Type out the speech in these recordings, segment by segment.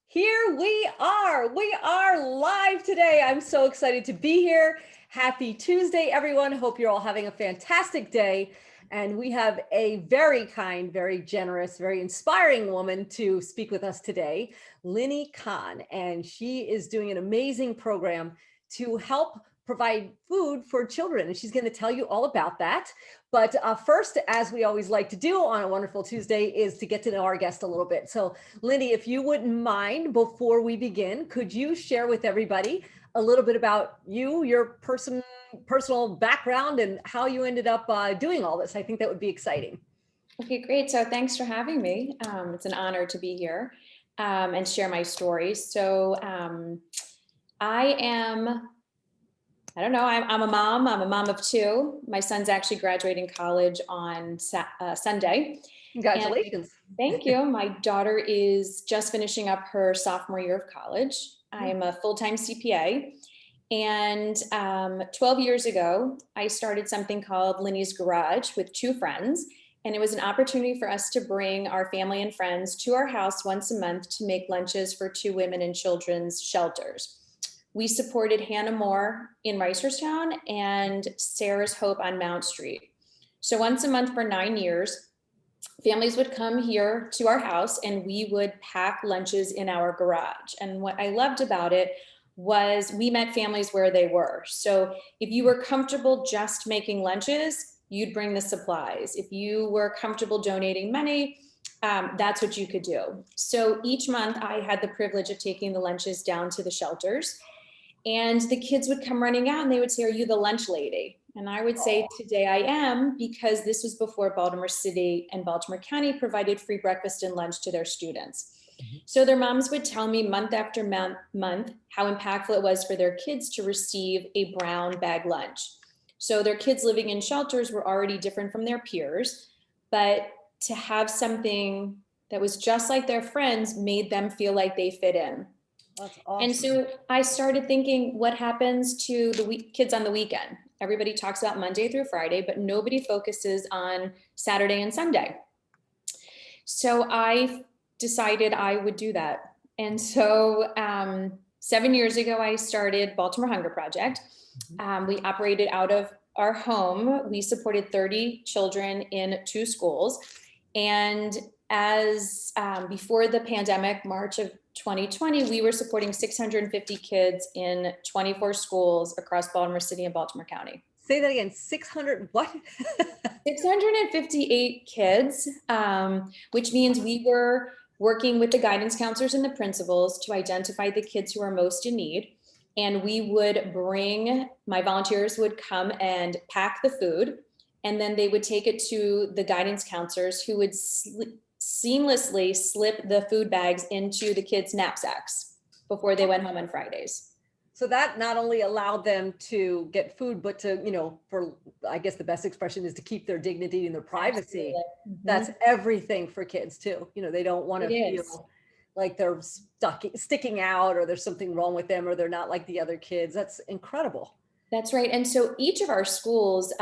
Here we are. We are live today. I'm so excited to be here. Happy Tuesday, everyone. Hope you're all having a fantastic day. And we have a very kind, very generous, very inspiring woman to speak with us today, Lynne Kahn. And she is doing an amazing program to help provide food for children. And she's going to tell you all about that. But first, as we always like to do on a wonderful Tuesday, is to get to know our guest a little bit. So Lynne, if you wouldn't mind, before we begin, could you share with everybody a little bit about you, your personal background, and how you ended up doing all this? I think that would be exciting. Okay, great. So thanks for having me. It's an honor to be here and share my story. I don't know, I'm a mom. I'm a mom of two. My son's actually graduating college on Sunday. And Congratulations. thank you. My daughter is just finishing up her sophomore year of college. I am a full-time CPA. And 12 years ago, I started something called Lynne's Garage with two friends. And it was an opportunity for us to bring our family and friends to our house once a month to make lunches for two women and children's shelters. We supported Hannah Moore in Reisterstown and Sarah's Hope on Mount Street. So once a month for 9 years, families would come here to our house and we would pack lunches in our garage. And what I loved about it was we met families where they were. So if you were comfortable just making lunches, you'd bring the supplies. If you were comfortable donating money, that's what you could do. So each month I had the privilege of taking the lunches down to the shelters, and the kids would come running out and they would say, "Are you the lunch lady?" And I would say, "Today I am," because this was before Baltimore City and Baltimore County provided free breakfast and lunch to their students. So their moms would tell me month after month how impactful it was for their kids to receive a brown bag lunch. So their kids living in shelters were already different from their peers, but to have something that was just like their friends made them feel like they fit in. That's awesome. And so I started thinking, what happens to the kids on the weekend? Everybody talks about Monday through Friday, but nobody focuses on Saturday and Sunday. So I decided I would do that. And so 7 years ago, I started Baltimore Hunger Project. We operated out of our home. We supported 30 children in two schools. And as before the pandemic, March of 2020, we were supporting 650 kids in 24 schools across Baltimore City and Baltimore County. Say that again, 600 what? 658 kids, which means we were working with the guidance counselors and the principals to identify the kids who are most in need. And we would my volunteers would come and pack the food, and then they would take it to the guidance counselors who would seamlessly slip the food bags into the kids' knapsacks before they went home on Fridays. So that not only allowed them to get food, but to, I guess the best expression is to keep their dignity and their privacy. That's everything for kids too. They don't want to feel like they're sticking out, or there's something wrong with them, or they're not like the other kids. That's incredible. That's right. And so each of our schools,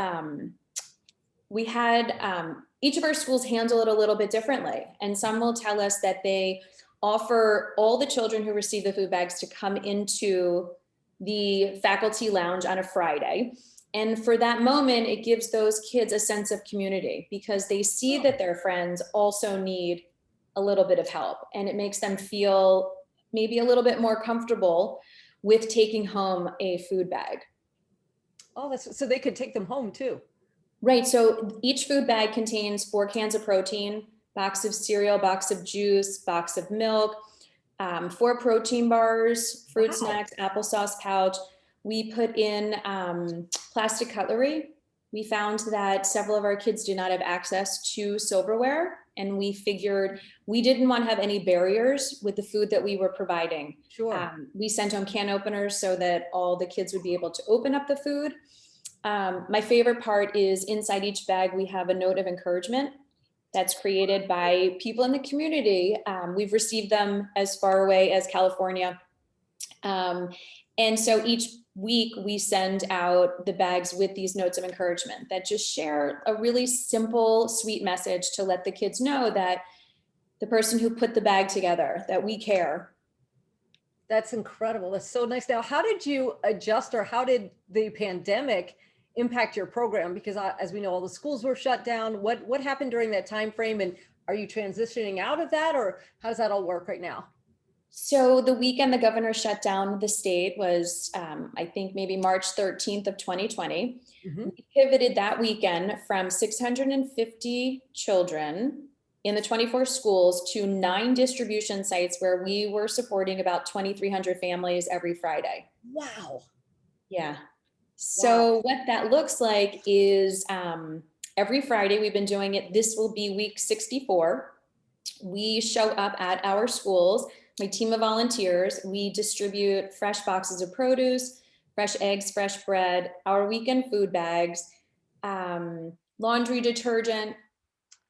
each of our schools handle it a little bit differently. And some will tell us that they offer all the children who receive the food bags to come into the faculty lounge on a Friday. And for that moment, it gives those kids a sense of community because they see that their friends also need a little bit of help, and it makes them feel maybe a little bit more comfortable with taking home a food bag. Oh, so they could take them home too. Right. So each food bag contains 4 cans of protein, box of cereal, box of juice, box of milk, 4 protein bars, fruit snacks, applesauce pouch. We put in plastic cutlery. We found that several of our kids do not have access to silverware, and we figured we didn't want to have any barriers with the food that we were providing. Sure. We sent home can openers so that all the kids would be able to open up the food. My favorite part is inside each bag, we have a note of encouragement that's created by people in the community. We've received them as far away as California. And so each week we send out the bags with these notes of encouragement that just share a really simple, sweet message to let the kids know that the person who put the bag together, that we care, That's incredible. That's so nice. Now, how did you adjust, or how did the pandemic impact your program? Because as we know, all the schools were shut down. What happened during that time frame, and are you transitioning out of that, or how does that all work right now? So the weekend the governor shut down the state was, I think maybe March 13th of 2020. Mhm. We pivoted that weekend from 650 children in the 24 schools to 9 distribution sites where we were supporting about 2,300 families every Friday. Wow. Yeah. Wow. So what that looks like is every Friday we've been doing it. This will be week 64. We show up at our schools, my team of volunteers. We distribute fresh boxes of produce, fresh eggs, fresh bread, our weekend food bags, laundry detergent,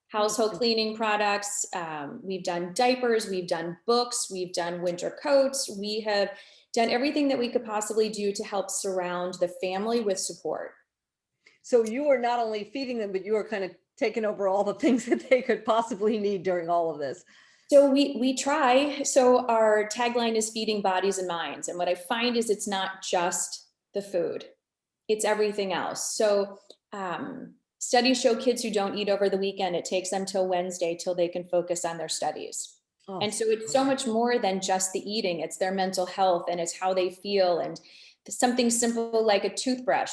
household cleaning products. We've done diapers, we've done books, we've done winter coats. We have done everything that we could possibly do to help surround the family with support. So you were not only feeding them, but you were kind of taking over all the things that they could possibly need during all of this. So we try. So our tagline is feeding bodies and minds. And what I find is it's not just the food, it's everything else. So studies show kids who don't eat over the weekend, it takes them till Wednesday till they can focus on their studies. Oh, And so it's so much more than just the eating, it's their mental health and it's how they feel. And something simple like a toothbrush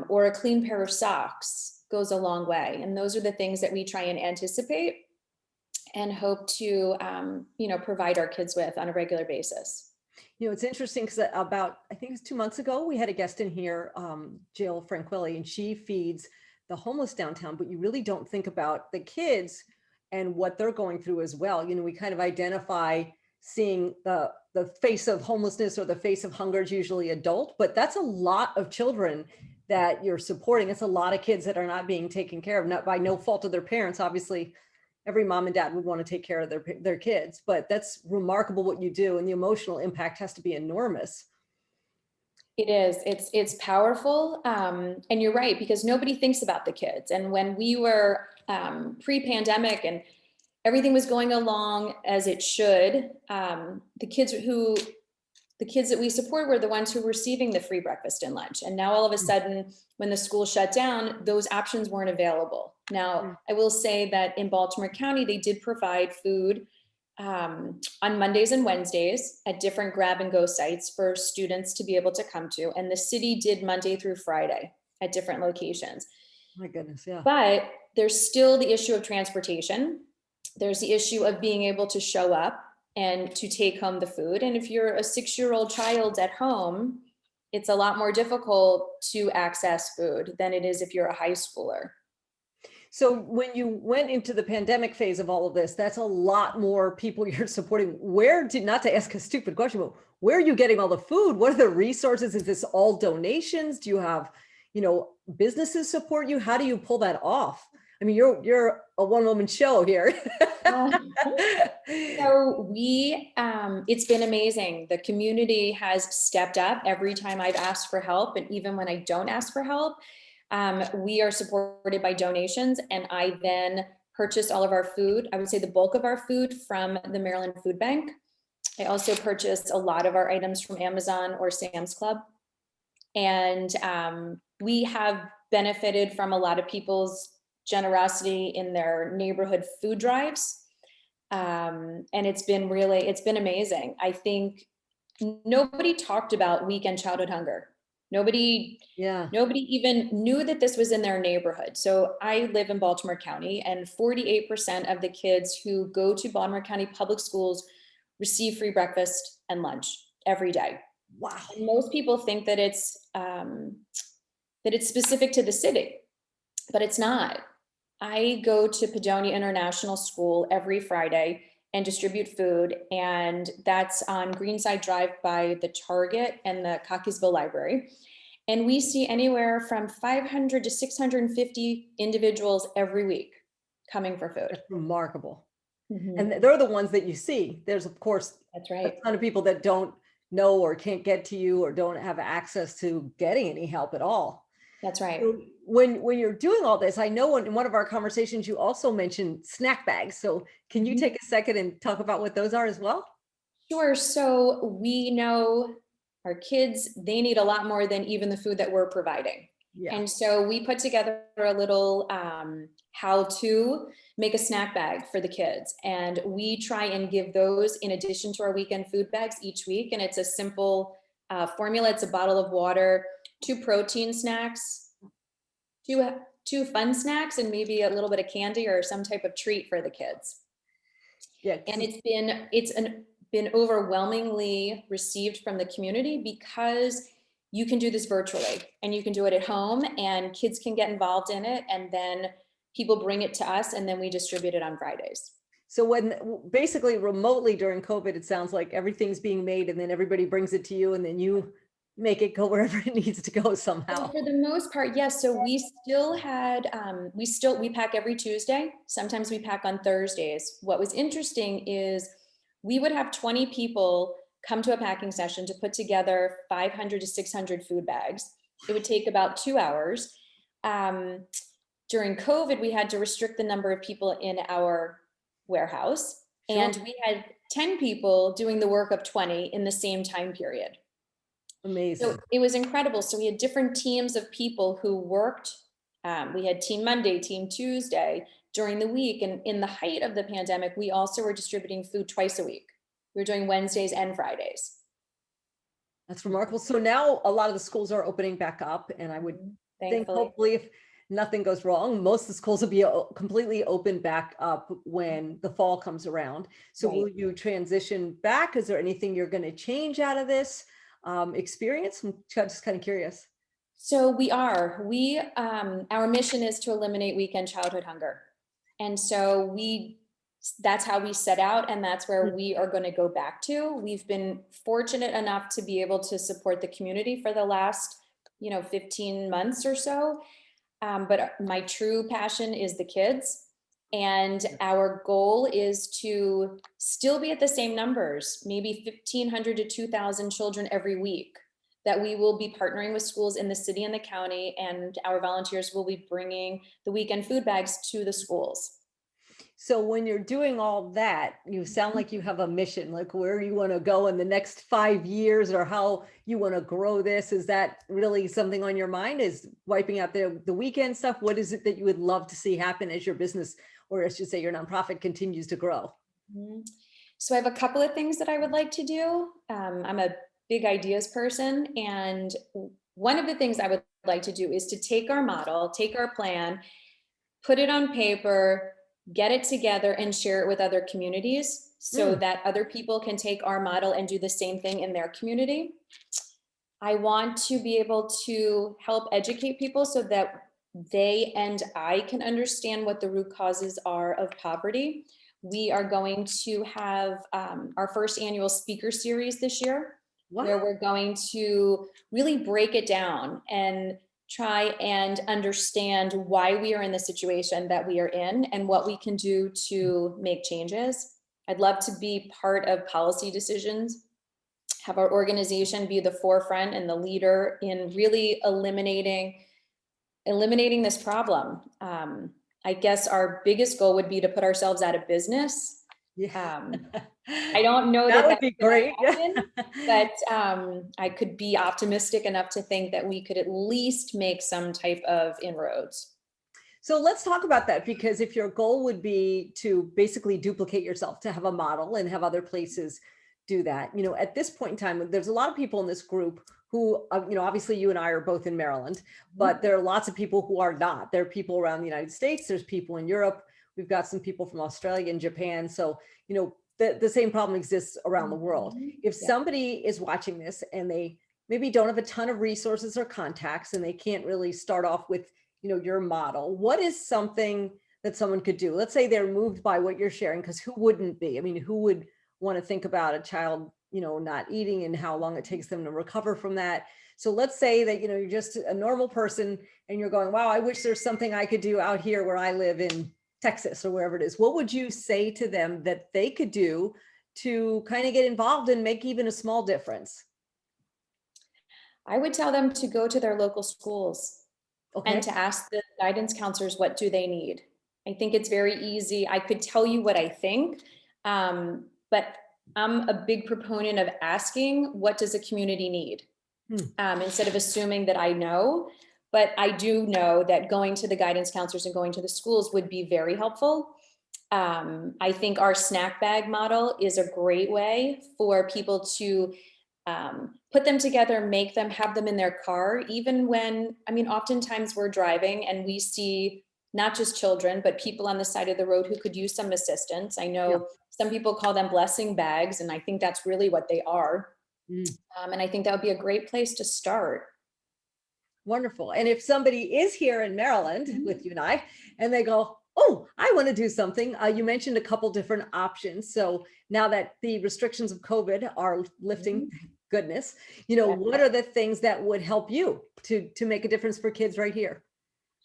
or a clean pair of socks goes a long way. And those are the things that we try and anticipate and hope to provide our kids with on a regular basis. It's interesting because about, I think it was 2 months ago, we had a guest in here, Jill Franquilli, and she feeds the homeless downtown, but you really don't think about the kids and what they're going through as well. We kind of identify seeing the face of homelessness or the face of hunger is usually adult, but that's a lot of children that you're supporting. It's a lot of kids that are not being taken care of, not by no fault of their parents. Obviously, every mom and dad would want to take care of their kids, but that's remarkable what you do, and the emotional impact has to be enormous. It is. It's powerful, and you're right, because nobody thinks about the kids. And when we were pre-pandemic and everything was going along as it should, the kids that we support were the ones who were receiving the free breakfast and lunch. And now all of a sudden, when the school shut down, those options weren't available. Now, I will say that in Baltimore County, they did provide food on Mondays and Wednesdays at different grab and go sites for students to be able to come to. And the city did Monday through Friday at different locations. My goodness, yeah. But there's still the issue of transportation. There's the issue of being able to show up and to take home the food. And if you're a 6-year-old child at home, it's a lot more difficult to access food than it is if you're a high schooler. So when you went into the pandemic phase of all of this, that's a lot more people you're supporting. Not to ask a stupid question, but where are you getting all the food? What are the resources? Is this all donations? Do you have, businesses support you? How do you pull that off? I mean, you're a one-woman show here. So it's been amazing. The community has stepped up every time I've asked for help. And even when I don't ask for help, we are supported by donations, and I then purchase all of our food. I would say the bulk of our food from the Maryland Food Bank. I also purchase a lot of our items from Amazon or Sam's Club. And we have benefited from a lot of people's generosity in their neighborhood food drives. And it's been amazing. I think nobody talked about weekend childhood hunger. Nobody even knew that this was in their neighborhood. So I live in Baltimore County, and 48% of the kids who go to Baltimore County public schools receive free breakfast and lunch every day. Wow. And most people think that it's specific to the city, but it's not. I go to Padonia International School every Friday and distribute food, and that's on Greenside Drive by the Target and the Cockeysville Library. And we see anywhere from 500 to 650 individuals every week coming for food. That's remarkable. Mm-hmm. And they're the ones that you see. There's, of course, that's right, a ton of people that don't know or can't get to you or don't have access to getting any help at all. That's right. So when you're doing all this, I know in one of our conversations, you also mentioned snack bags. So can you take a second and talk about what those are as well? Sure. So we know our kids, they need a lot more than even the food that we're providing. Yeah. And so we put together a little how to make a snack bag for the kids. And we try and give those in addition to our weekend food bags each week. And it's a simple formula. It's a bottle of water, 2 protein snacks, two fun snacks, and maybe a little bit of candy or some type of treat for the kids. Yeah. And been overwhelmingly received from the community because you can do this virtually and you can do it at home and kids can get involved in it, and then people bring it to us and then we distribute it on Fridays. So when basically remotely during COVID, it sounds like everything's being made and then everybody brings it to you and then you make it go wherever it needs to go So somehow. for the most part, yes. So we still had, we pack every Tuesday. Sometimes we pack on Thursdays. What was interesting is we would have 20 people come to a packing session to put together 500 to 600 food bags. It would take about 2 hours. During COVID, we had to restrict the number of people in our warehouse, Sure. and we had 10 people doing the work of 20 in the same time period. Amazing. So it was incredible. So we had different teams of people who worked. We had Team Monday, Team Tuesday during the week. And in the height of the pandemic, we also were distributing food twice a week. We were doing Wednesdays and Fridays. That's remarkable. So now a lot of the schools are opening back up, and I would think Thankfully. hopefully if nothing goes wrong, most of the schools will be completely open back up when the fall comes around. So Right. will you transition back? Is there anything you're going to change out of this experience? I'm just kind of curious. So we are. Our mission is to eliminate weekend childhood hunger. And so that's how we set out, and that's where we are going to go back to. We've been fortunate enough to be able to support the community for the last, 15 months or so. But my true passion is the kids. And our goal is to still be at the same numbers, maybe 1,500 to 2,000 children every week, that we will be partnering with schools in the city and the county, and our volunteers will be bringing the weekend food bags to the schools. So when you're doing all that, you sound like you have a mission, like where you want to go in the next 5 years or how you want to grow this. Is that really something on your mind? Is wiping out the weekend stuff? What is it that you would love to see happen as your business, or I should say your nonprofit, continues to grow? Mhm. So I have a couple of things that I would like to do. I'm a big ideas person, and one of the things I would like to do is to take our model, take our plan, put it on paper, get it together and share it with other communities so Mm. that other people can take our model and do the same thing in their community. I want to be able to help educate people so that they and I can understand what the root causes are of poverty. We are going to have our first annual speaker series this year, where Wow. we're going to really break it down and try and understand why we are in the situation that we are in and what we can do to make changes. I'd love to be part of policy decisions, have our organization be the forefront and the leader in really eliminating this problem. I guess our biggest goal would be to put ourselves out of business. Yeah. I don't know That that would that's be going great. to happen, but I could be optimistic enough to think that we could at least make some type of inroads. So let's talk about that, because if your goal would be to basically duplicate yourself, to have a model and have other places do that, at this point in time, there's a lot of people in this group who, obviously you and I are both in Maryland, but there are lots of people who are not. There are people around the United States, there's people in Europe, we've got some people from Australia and Japan. So, the same problem exists around the world. Mhm. If Yeah. somebody is watching this and they maybe don't have a ton of resources or contacts and they can't really start off with your model, what is something that someone could do? Let's say they're moved by what you're sharing, because who wouldn't be? I mean, who would want to think about a child not eating and how long it takes them to recover from that? So let's say that you're just a normal person and you're going, wow, I wish there's something I could do out here where I live in Texas or wherever it is. What would you say to them that they could do to kind of get involved and make even a small difference? I would tell them to go to their local schools and Okay. to ask the guidance counselors, what do they need? I think it's very easy. I could tell you what I think, but I'm a big proponent of asking, what does the community need? Instead of assuming that I know, but I do know that going to the guidance counselors and going to the schools would be very helpful. I think our snack bag model is a great way for people to put them together, make them, have them in their car, even when, I mean, oftentimes we're driving and we see not just children, but people on the side of the road who could use some assistance. I know Yeah. some people call them blessing bags, and I think that's really what they are. Mm. And I think that would be a great place to start. Wonderful. And if somebody is here in Maryland with you and they go, oh, I want to do something. You mentioned a couple different options. So now that the restrictions of COVID are lifting, thank goodness, Yeah. what are the things that would help you to make a difference for kids right here?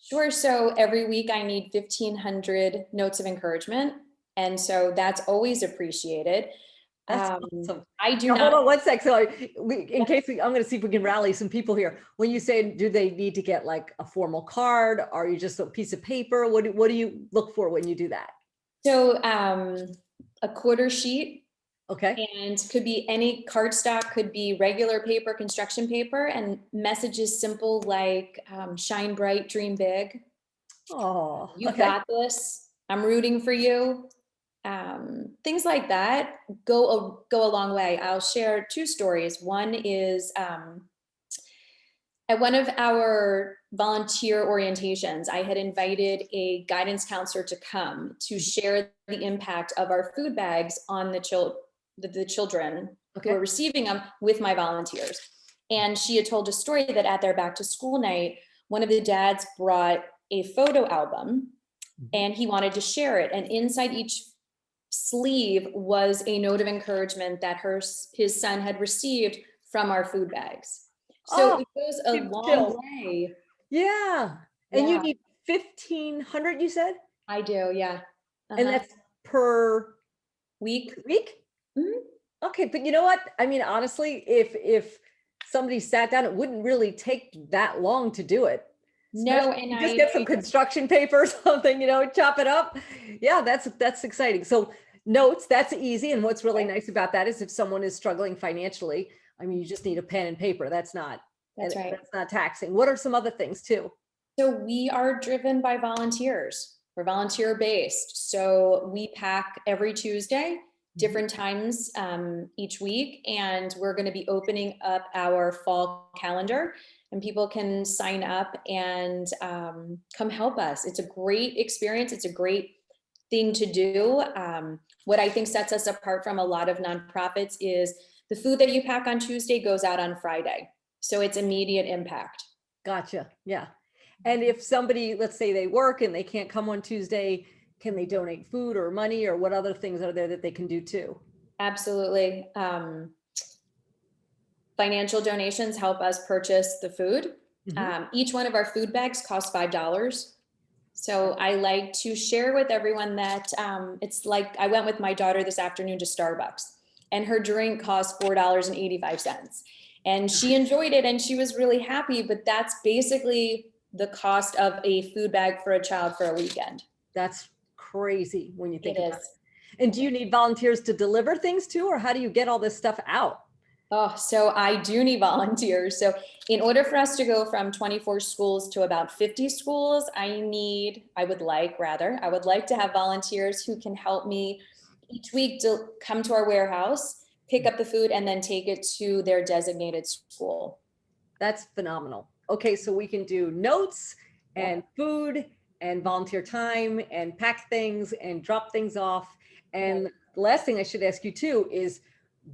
Sure. So every week I need 1,500 notes of encouragement. And so that's always appreciated. That's awesome. I do Now, not. hold on one sec. So I'm going to see if we can rally some people here. When you say, do they need to get like a formal card? Or are you just a piece of paper? What do you look for when you do that? So a quarter sheet. Okay. And could be any cardstock, could be regular paper, construction paper, and messages simple like shine bright, dream big. Oh, You've okay. got this. I'm rooting for you. Things like that go a long way. I'll share two stories. One is at one of our volunteer orientations, I had invited a guidance counselor to come to share the impact of our food bags on the children who are receiving them with my volunteers. And she had told a story that at their back to school night, one of the dads brought a photo album and he wanted to share it. And inside each sleeve was a note of encouragement that his son had received from our food bags. So it goes a long way. Yeah. And you need 1,500, you said? I do, yeah. And that's per week. Mm-hmm. Okay, but you know what? I mean, honestly, if somebody sat down, it wouldn't really take that long to do it. No, and you just get some construction paper or something, chop it up. Yeah, that's exciting. So notes, that's easy. And what's really nice about that is if someone is struggling financially, I mean, you just need a pen and paper. That's right. That's not taxing. What are some other things too? So we are driven by volunteers. We're volunteer based. So we pack every Tuesday, different times each week. And we're going to be opening up our fall calendar and people can sign up and come help us. It's a great experience. It's a great thing to do. What I think sets us apart from a lot of nonprofits is the food that you pack on Tuesday goes out on Friday. So it's immediate impact. Gotcha. Yeah. And if somebody, let's say they work and they can't come on Tuesday, can they donate food or money or what other things are there that they can do too? Absolutely. Financial donations help us purchase the food. Each one of our food bags costs $5. So I like to share with everyone that it's like I went with my daughter this afternoon to Starbucks and her drink cost $4.85. And she enjoyed it and she was really happy, but that's basically the cost of a food bag for a child for a weekend. That's crazy when you think about it. And do you need volunteers to deliver things too, or how do you get all this stuff out? Oh, so I do need volunteers. So in order for us to go from 24 schools to about 50 schools, I would like to have volunteers who can help me each week to come to our warehouse, pick up the food, and then take it to their designated school. That's phenomenal. Okay, so we can do notes and food and volunteer time and pack things and drop things off. And the last thing I should ask you too is,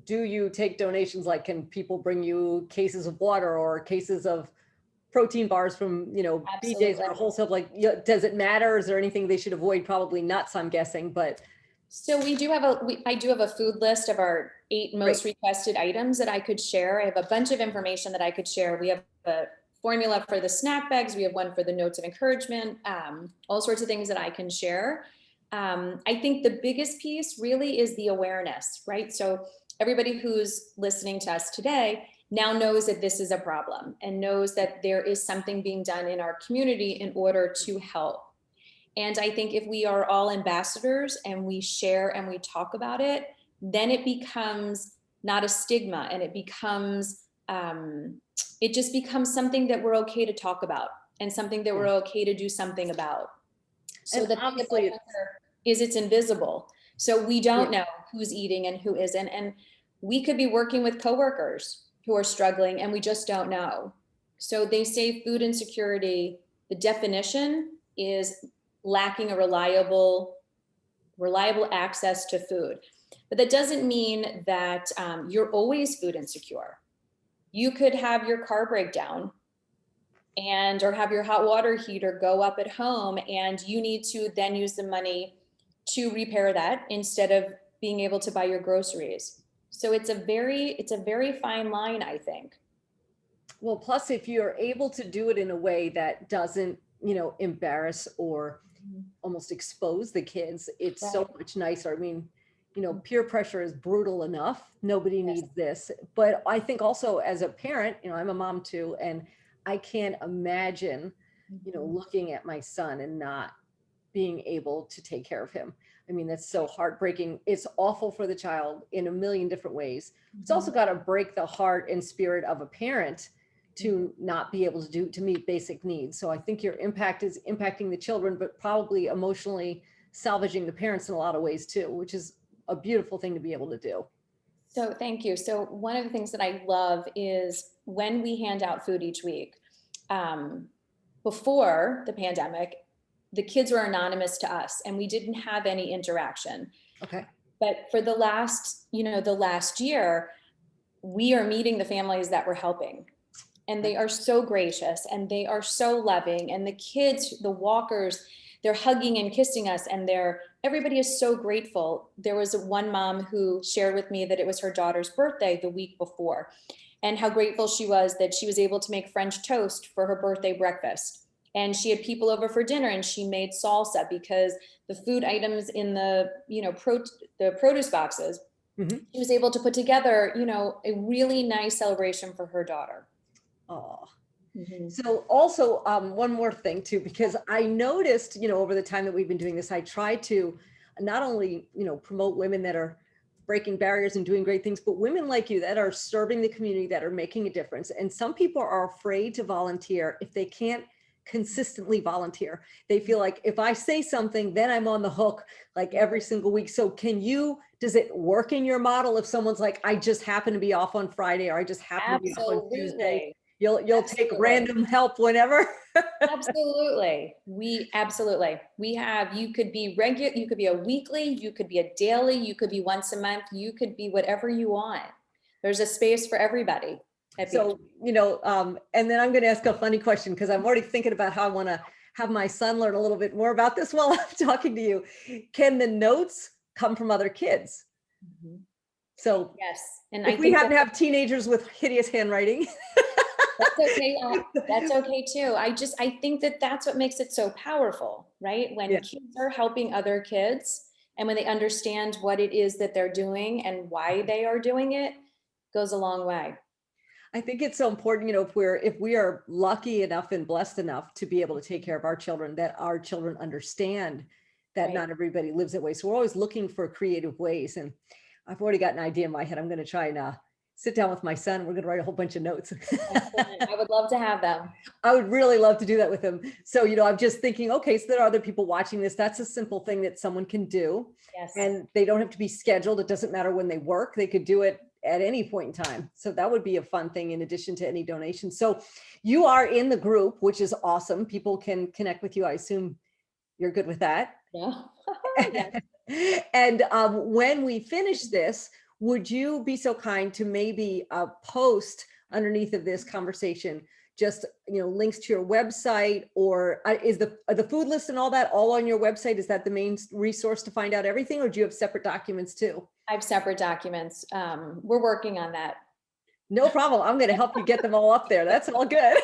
do you take donations? Like, can people bring you cases of water or cases of protein bars from, BJ's or wholesale? Like, does it matter? Is there anything they should avoid? Probably nuts, I'm guessing, but. So I do have a food list of our 8 most requested items that I could share. I have a bunch of information that I could share. We have a formula for the snack bags. We have one for the notes of encouragement, all sorts of things that I can share. I think the biggest piece really is the awareness, right? So everybody who's listening to us today now knows that this is a problem and knows that there is something being done in our community in order to help. And I think if we are all ambassadors and we share and we talk about it, then it becomes not a stigma, and it just becomes something that we're okay to talk about and something that we're okay to do something about. So And the thing about obviously, hunger is it's invisible. So we don't know who's eating and who isn't. And we could be working with coworkers who are struggling and we just don't know. So they say food insecurity, the definition is lacking a reliable access to food. But that doesn't mean that you're always food insecure. You could have your car break down or have your hot water heater go up at home, and you need to then use the money to repair that instead of being able to buy your groceries. So it's a very fine line, I think. well, plus if you're able to do it in a way that doesn't, embarrass or almost expose the kids, it's so Right. much nicer. I mean, peer pressure is brutal enough. Nobody Yes. needs this. But I think also as a parent, I'm a mom too, and I can't imagine, looking at my son and not being able to take care of him. I mean, that's so heartbreaking. It's awful for the child in a million different ways. It's also got to break the heart and spirit of a parent to not be able to meet basic needs. So I think your impact is impacting the children, but probably emotionally salvaging the parents in a lot of ways too, which is a beautiful thing to be able to do. So thank you. So one of the things that I love is when we hand out food each week. Before the pandemic, the kids were anonymous to us and we didn't have any interaction. Okay. But for the last year, we are meeting the families that we're helping. And they are so gracious and they are so loving. And the kids, the walkers, they're hugging and kissing us, and everybody is so grateful. There was one mom who shared with me that it was her daughter's birthday the week before, and how grateful she was that she was able to make French toast for her birthday breakfast. And she had people over for dinner and she made salsa because the food items in the produce boxes, she was able to put together, a really nice celebration for her daughter. Oh. So also one more thing too, because I noticed, over the time that we've been doing this, I try to not only, promote women that are breaking barriers and doing great things, but women like you that are serving the community, that are making a difference. And some people are afraid to volunteer if they can't consistently volunteer. They feel like if I say something, then I'm on the hook like every single week. So does it work in your model if someone's like, I just happen to be off on Friday, or I just happen to be off on Tuesday? You'll take random help whenever. Absolutely. We have, you could be regular, you could be a weekly, you could be a daily, you could be once a month, you could be whatever you want. There's a space for everybody. So, and then I'm going to ask a funny question because I'm already thinking about how I want to have my son learn a little bit more about this while I'm talking to you. Can the notes come from other kids? So yes. And if we happen to have teenagers with hideous handwriting. That's okay. That's okay too. I think that that's what makes it so powerful, right? When kids are helping other kids and when they understand what it is that they're doing and why they are doing it, goes a long way. I think it's so important, if we are lucky enough and blessed enough to be able to take care of our children, that our children understand that not everybody lives that way. So we're always looking for creative ways. And I've already got an idea in my head. I'm going to try and sit down with my son. We're going to write a whole bunch of notes. I would love to have them. I would really love to do that with him. So, I'm just thinking, okay, so there are other people watching this. That's a simple thing that someone can do. Yes. And they don't have to be scheduled. It doesn't matter when they work. They could do it at any point in time. So that would be a fun thing in addition to any donation. So you are in the group, which is awesome. People can connect with you. I assume you're good with that. Yeah. And when we finish this, would you be so kind to maybe post underneath of this conversation, just, links to your website, or is the food list and all that all on your website? Is that the main resource to find out everything, or do you have separate documents too? I have separate documents. We're working on that. No problem. I'm going to help you get them all up there. That's all good.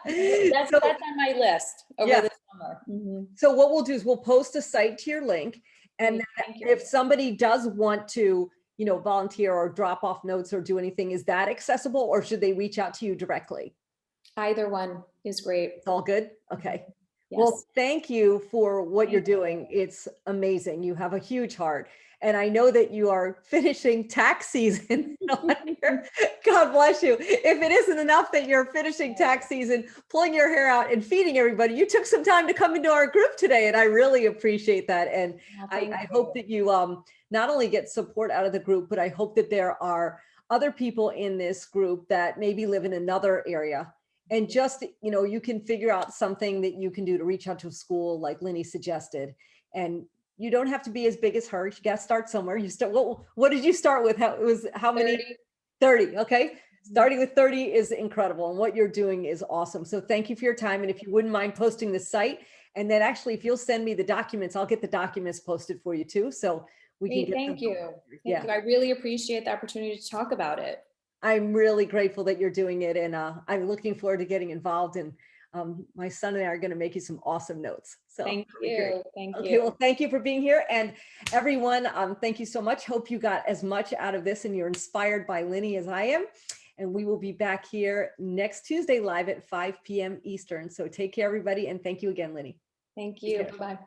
That's on my list over the summer. So what we'll do is we'll post a site to your link. And if somebody does want to, volunteer or drop off notes or do anything, is that accessible, or should they reach out to you directly? Either one is great. It's all good. Okay. Yes. Well, thank you for what you're doing. It's amazing. You have a huge heart. And I know that you are finishing tax season on here. God bless you. If it isn't enough that you're finishing tax season, pulling your hair out and feeding everybody, you took some time to come into our group today. And I really appreciate that. And Well, I thank hope you. that you not only get support out of the group, but I hope that there are other people in this group that maybe live in another area. And just, you can figure out something that you can do to reach out to a school like Lynne suggested. And you don't have to be as big as her. You got to start somewhere. You start, what did you start with? How many? 30. 30. Okay. Starting with 30 is incredible. And what you're doing is awesome. So thank you for your time. And if you wouldn't mind posting the site, and then actually, if you'll send me the documents, I'll get the documents posted for you too. So we can Great, get thank them. you. Yeah. Thank you. I really appreciate the opportunity to talk about it. I'm really grateful that you're doing it. And I'm looking forward to getting involved. And my son and I are going to make you some awesome notes. So Thank really great. you. Thank Okay, you. well, thank you for being here. And everyone, thank you so much. Hope you got as much out of this and you're inspired by Lynne as I am. And we will be back here next Tuesday live at 5 p.m. Eastern. So take care, everybody. And thank you again, Lynne. Thank Take you. care. Bye-bye.